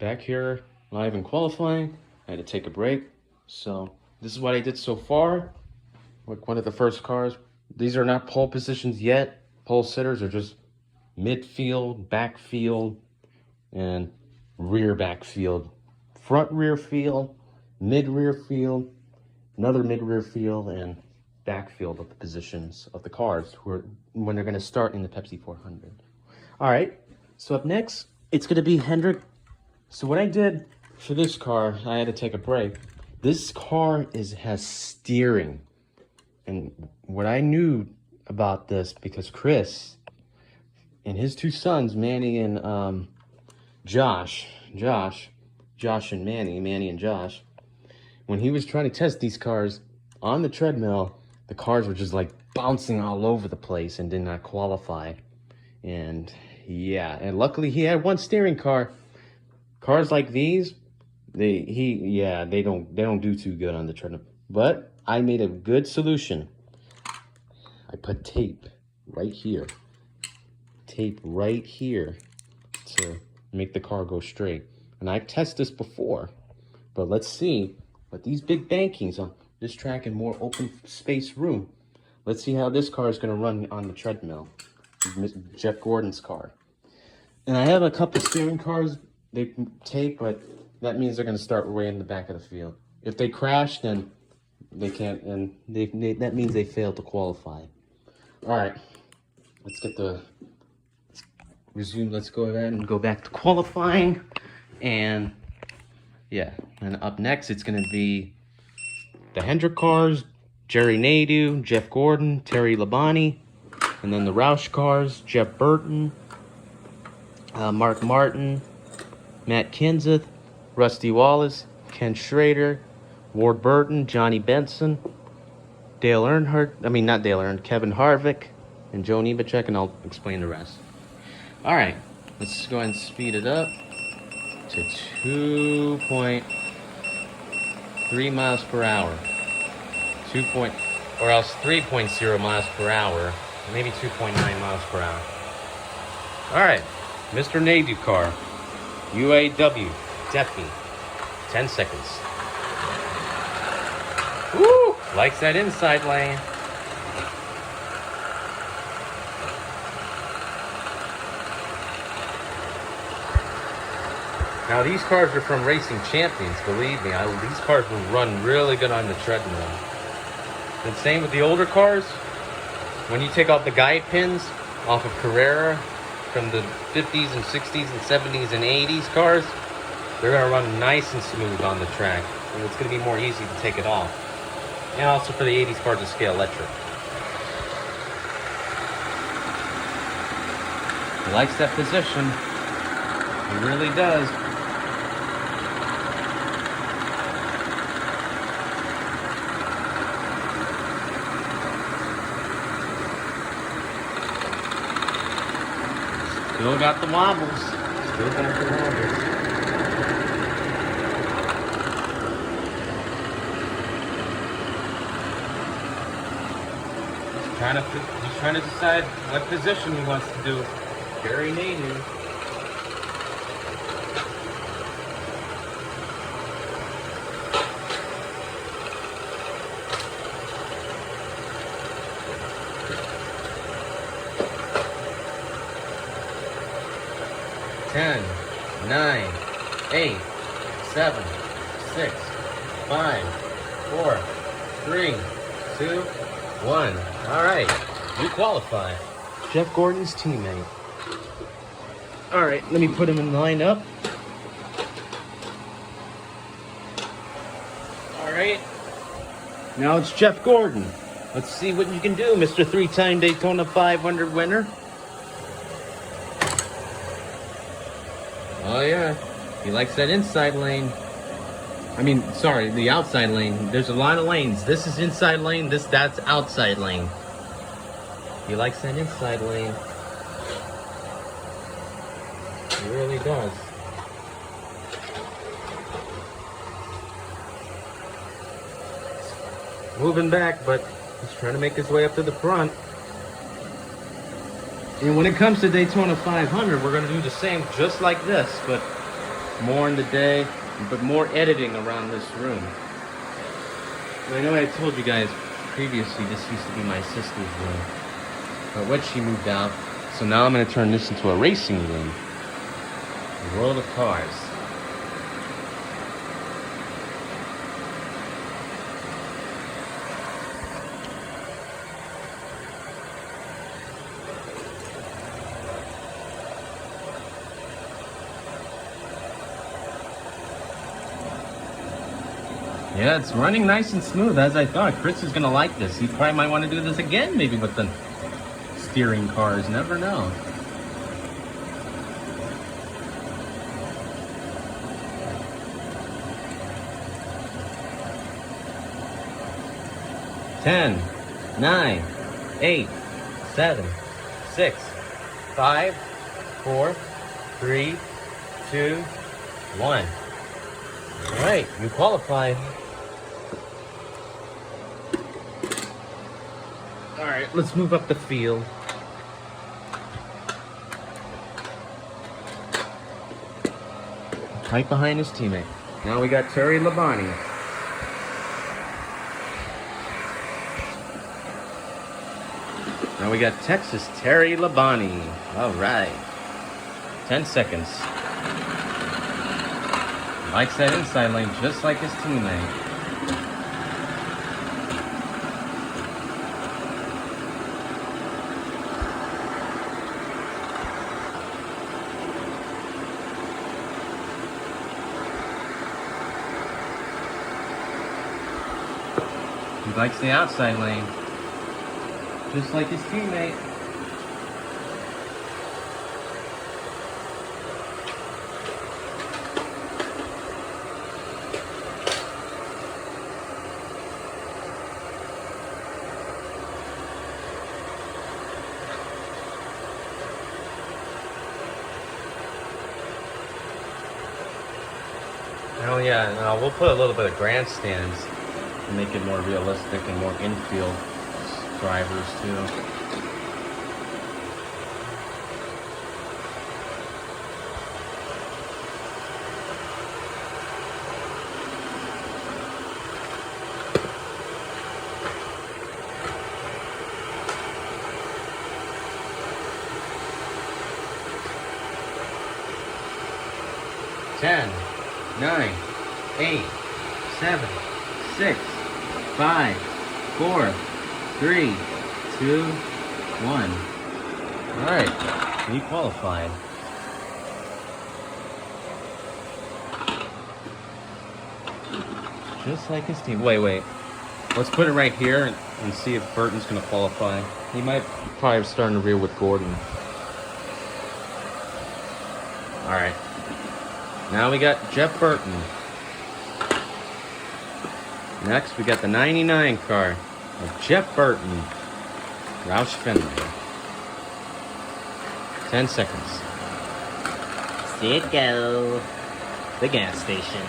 back here live in qualifying. I had to take a break. So this is what I did so far. Like one of the first cars. These are not pole positions yet. Pole sitters are just midfield, backfield, and rear backfield. Front rear field, mid rear field, another mid rear field, and backfield of the positions of the cars when they're going to start in the Pepsi 400. All right, so up next, it's going to be Hendrick. So what I did for this car, I had to take a break. This car has steering. And what I knew about this, because Chris and his two sons, Manny and Josh and Manny and Josh, when he was trying to test these cars on the treadmill, the cars were just like bouncing all over the place and did not qualify. And yeah, and luckily he had one steering car. Cars like these, they don't do too good on the treadmill. But I made a good solution. I put tape right here to make the car go straight. And I've tested this before, but let's see. But these big bankings on this track and more open space room, let's see how this car is going to run on the treadmill. Jeff Gordon's car. And I have a couple steering cars they can take, but that means they're going to start way in the back of the field. If they crash, then they can't, and that means they failed to qualify. All right, let's resume. Let's go ahead and go back to qualifying. And yeah, and up next, it's going to be the Hendrick cars, Jerry Nadeau, Jeff Gordon, Terry Labonte, and then the Roush cars, Jeff Burton, Mark Martin, Matt Kenseth, Rusty Wallace, Ken Schrader, Ward Burton, Johnny Benson, Kevin Harvick, and Joe Nemechek, and I'll explain the rest. All right, let's go ahead and speed it up to 2.3 miles per hour. 3.0 miles per hour, maybe 2.9 miles per hour. All right, Mr. Nadeau car, UAW, Defi, 10 seconds. Woo! Likes that inside lane. Now these cars are from Racing Champions, believe me. These cars will run really good on the treadmill. And same with the older cars. When you take off the guide pins off of Carrera from the 50s and 60s and 70s and 80s cars, they're going to run nice and smooth on the track. And it's going to be more easy to take it off. And also for the 80s cars to scale electric. He likes that position. He really does. Still got the wobbles. He's trying to decide what position he wants to do. Jerry Nadeau. Ten, 9, 8, 7, 6, 5, 4, 3, 2, 1. All right, you qualify. Jeff Gordon's teammate. All right, let me put him in line up. All right, now it's Jeff Gordon. Let's see what you can do, Mr. 3-time Daytona 500 winner. Oh yeah, he likes that inside lane. The outside lane. There's a lot of lanes. This is inside lane, that's outside lane. He likes that inside lane. He really does. Moving back, but he's trying to make his way up to the front. And when it comes to Daytona 500, we're going to do the same, just like this, but more in the day, but more editing around this room. And I know I told you guys previously this used to be my sister's room, but when she moved out, so now I'm going to turn this into a racing room. A world of cars. Yeah, it's running nice and smooth as I thought. Chris is gonna like this. He probably might want to do this again, maybe with the steering cars. Never know. Ten, 9, 8, 7, 6, 5, 4, 3, 2, 1. All right, you qualified. All right, let's move up the field. Right behind his teammate. Now we got Terry Labonte. Now we got Texas Terry Labonte. All right. 10 seconds. Likes that inside lane just like his teammate. He likes the outside lane, just like his teammate. Oh yeah, no, we'll put a little bit of grandstands to make it more realistic and more infield drivers too. Ten, 9, 8, 7, 6, 5, 4, 3, 2, 1. All right, he qualified. Just like his team. Wait. Let's put it right here and see if Burton's gonna qualify. He might probably start in the rear with Gordon. All right. Now we got Jeff Burton. Next, we got the 99 car of Jeff Burton. Roush Fenway. 10 seconds. See it go. The gas station.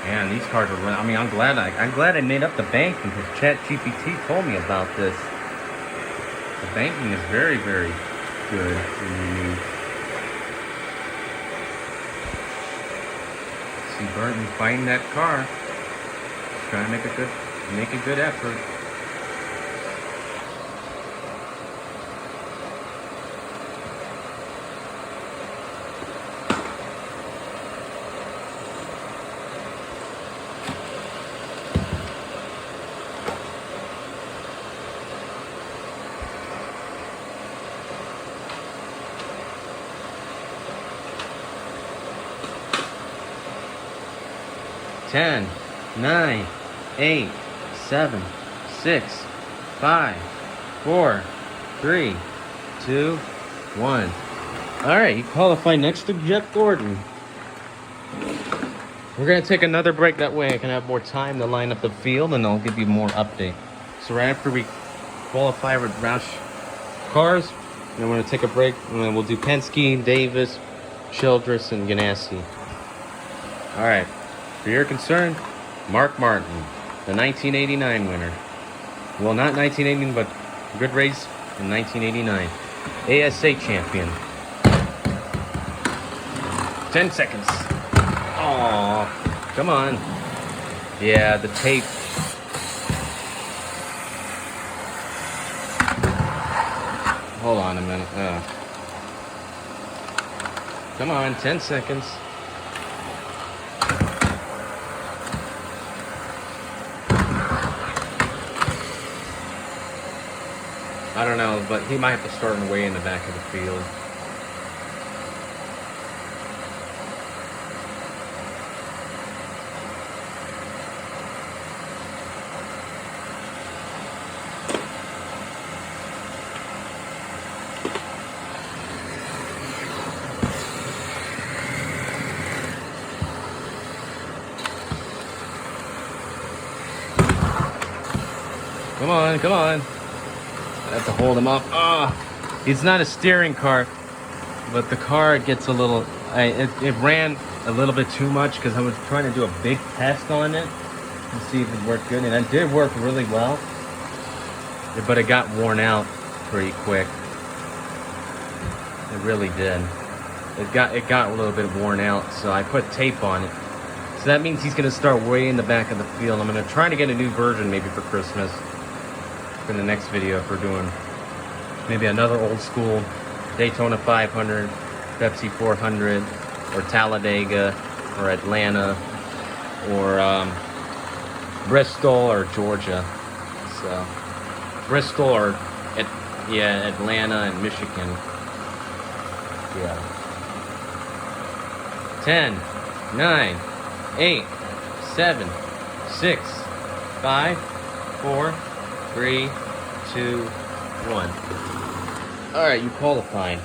Man, these cars are running. I mean, I'm glad I made up the banking because ChatGPT told me about this. The banking is very, very good and unique. See Burton fighting that car. He's trying to make a good effort. Ten, 9, 8, 7, 6, 5, 4, 3, 2, 1. All right, you qualify next to Jeff Gordon. We're gonna take another break, that way I can have more time to line up the field and I'll give you more update. So right after we qualify with Roush cars, then we're gonna take a break and then we'll do Penske, Davis, Childress, and Ganassi. Alright, for your concern, Mark Martin, the 1989 winner. Well, not 1980, but good race in 1989. ASA champion. 10 seconds. Oh, come on. Yeah, the tape. Hold on a minute. Come on, 10 seconds. I don't know, but he might have to start way in the back of the field. Come on, come on. I have to hold him up. It's not a steering car, but the car gets a little, it ran a little bit too much because I was trying to do a big test on it to see if it worked good, and it did work really well, but it got worn out pretty quick. It really did. It got a little bit worn out, so I put tape on it. So that means he's gonna start way in the back of the field. I'm gonna try to get a new version maybe for Christmas. In the next video, if we're doing maybe another old school Daytona 500, Pepsi 400, or Talladega, or Atlanta, or Bristol, or Georgia. So Bristol, or Atlanta and Michigan. Yeah. 10, 9, 8, 7, 6, 5, 4, 3, 2, 1. All right, you qualified.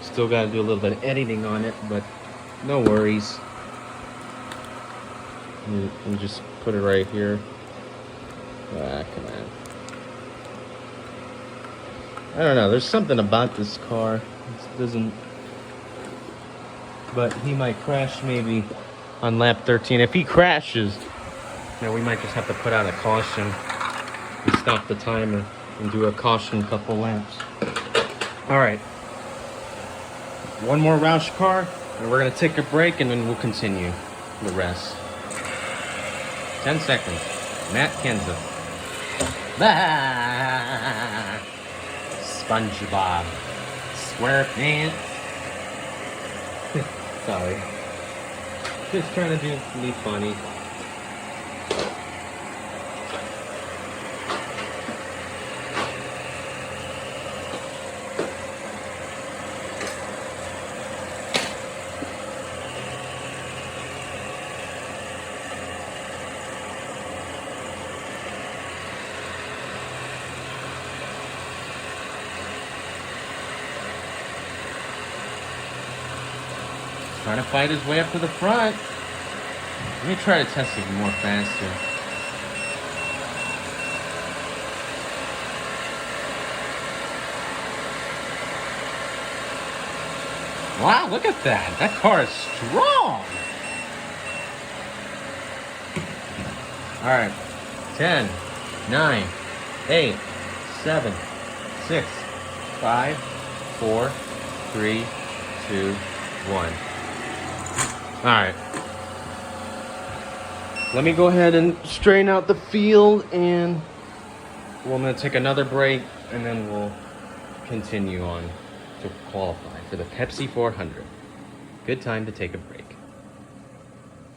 Still got to do a little bit of editing on it, but no worries. We'll just put it right here. Come on. I don't know. There's something about this car. It doesn't. But he might crash maybe on lap 13. If he crashes, we might just have to put out a caution and stop the timer and do a caution couple laps. All right. One more Roush car, and we're going to take a break, and then we'll continue the rest. 10 seconds. Matt Kenseth. SpongeBob. SquarePants. Sorry. Just trying to be funny. Trying to fight his way up to the front. Let me try to test it more faster. Wow, look at that. That car is strong. All right. 10, 9, 8, 7, 6, 5, 4, 3, 2, 1. All right. Let me go ahead and straighten out the field, and I'm going to take another break, and then we'll continue on to qualify for the Pepsi 400. Good time to take a break.